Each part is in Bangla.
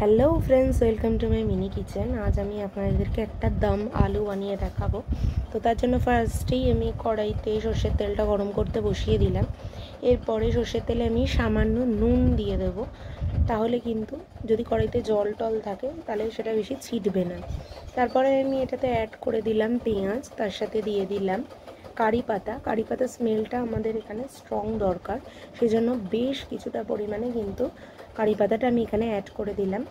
Hello friends, welcome to my mini kitchen. আজ আমি আপনাদেরকে একটা দম আলু বানিয়ে দেখাবো। তো তার জন্য ফার্স্টেই আমি কড়াইতে সর্ষের তেলটা গরম করতে বসিয়ে দিলাম। এরপরে সর্ষের তেলে আমি সামান্য নুন দিয়ে দেবো, তাহলে কিন্তু যদি কড়াইতে জল টল থাকে তাহলে সেটা বেশি ছিটবে না। তারপরে আমি এটাতে অ্যাড করে দিলাম পেঁয়াজ, তার সাথে দিয়ে দিলাম কারি পাতা স্মেলটা আমাদের এখানে স্ট্রং দরকার, সেজন্য বেশ কিছুটা পরিমাণে কিন্তু কারি পাতাটা আমি এখানে অ্যাড করে দিলাম।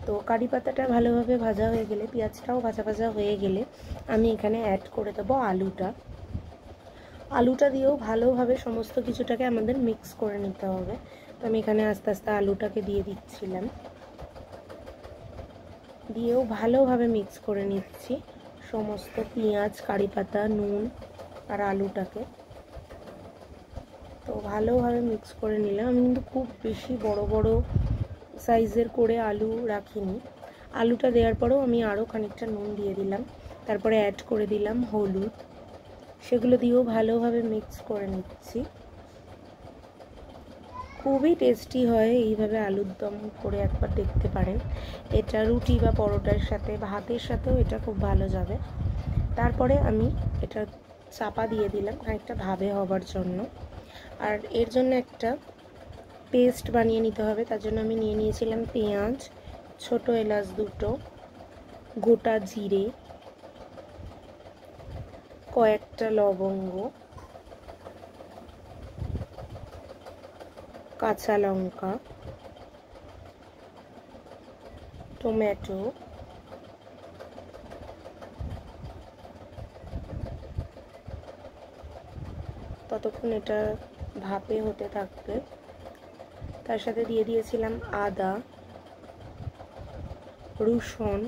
তো কারি পাতাটা ভালোভাবে ভাজা হয়ে গেলে, পেঁয়াজটাও ভাজা ভাজা হয়ে গেলে আমি এখানে অ্যাড করে দেবো আলুটা দিয়েও ভালোভাবে সমস্ত কিছুটাকে আমাদের মিক্স করে নিতে হবে। তো আমি এখানে আস্তে আস্তে আলুটাকে দিয়ে দিচ্ছিলাম, দিয়েও ভালোভাবে মিক্স করে নিচ্ছি সমস্ত পেঁয়াজ, কারি পাতা, নুন আর আলুটাকে। তো ভালোভাবে মিক্স করে নিলাম। আমি কিন্তু খুব বেশি বড় বড় সাইজের করে আলু রাখিনি। আলুটা দেওয়ার পরেও আমি আরও খানিকটা নুন দিয়ে দিলাম, তারপরে অ্যাড করে দিলাম হলুদ। সেগুলো দিয়েও ভালোভাবে মিক্স করে নিচ্ছি। খুবই টেস্টি হয়, এইভাবে আলুর দম করে একবার দেখতে পারেন। এটা রুটি বা পরোটার সাথে, ভাতের সাথেও এটা খুব ভালো যাবে। তারপরে আমি এটা চাপা দিয়ে দিলাম খানিকটা ভাবে হবার জন্য। আর এর জন্য একটা পেস্ট বানিয়ে নিতে হবে। তার জন্য আমি নিয়ে নিয়েছিলাম পেঁয়াজ, ছোট এলাচ দুটো, গোটা জিরে, কয়েকটা লবঙ্গ, কাঁচা লঙ্কা, টমেটো, ততক্ষণ এটা ভাপে হতে থাকবে। তার সাথে দিয়ে দিয়েছিলাম আদা, রসুন,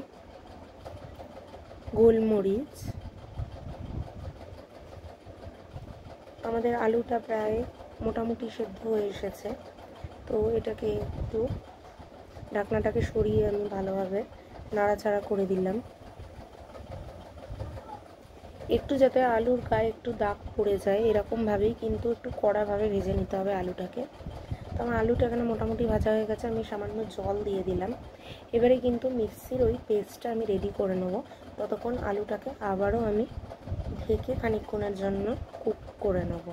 গোলমরিচ। আমাদের আলুটা প্রায় মোটামুটি সেদ্ধ হয়ে এসেছে। তো এটাকে একটু ঢাকনাটাকে সরিয়ে আমি ভালোভাবে নাড়াচাড়া করে দিলাম, একটু যাতে আলুর গায়ে একটু দাগ পড়ে যায় এরকমভাবেই কিন্তু একটু কড়াভাবে ভেজে নিতে হবে আলুটাকে। তো আমার আলুটা এখানে মোটামুটি ভাজা হয়ে গেছে। আমি সামান্য জল দিয়ে দিলাম। এবারে কিন্তু মিক্সির ওই পেস্টটা আমি রেডি করে নেব। ততক্ষণ আলুটাকে আবারও আমি ঢেকে খানিকক্ষণের জন্য কুক করে নেব।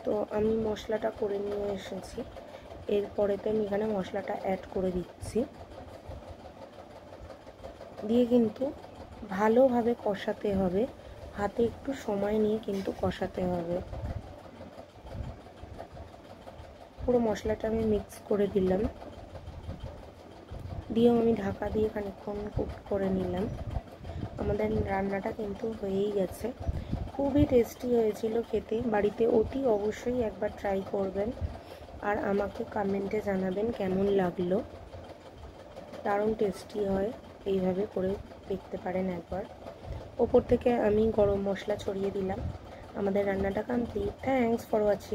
তো আমি মশলাটা করে নিয়ে এসেছি। এরপরেতে আমি এখানে মশলাটা অ্যাড করে দিচ্ছি, দিয়ে কিন্তু ভালোভাবে কষাতে হবে। হাতে একটু সময় নিয়ে কিন্তু কষাতে হবে। পুরো মশলাটা আমি মিক্স করে দিলাম, দিয়েও আমি ঢাকা দিয়ে খানিকক্ষণ কুক করে নিলাম। আমাদের রান্নাটা কিন্তু হয়েই গেছে। খুবই টেস্টি হয়েছিল খেতে। বাড়িতে অতি অবশ্যই একবার ট্রাই করবেন আর আমাকে কমেন্টে জানাবেন কেমন লাগলো। দারুণ টেস্টি হয়, এইভাবে করে দেখতে পারেন একবার। ওপর থেকে আমি গরম মশলা ছড়িয়ে দিলাম। আমাদের রান্নাটা কমপ্লিট। Thanks for watching.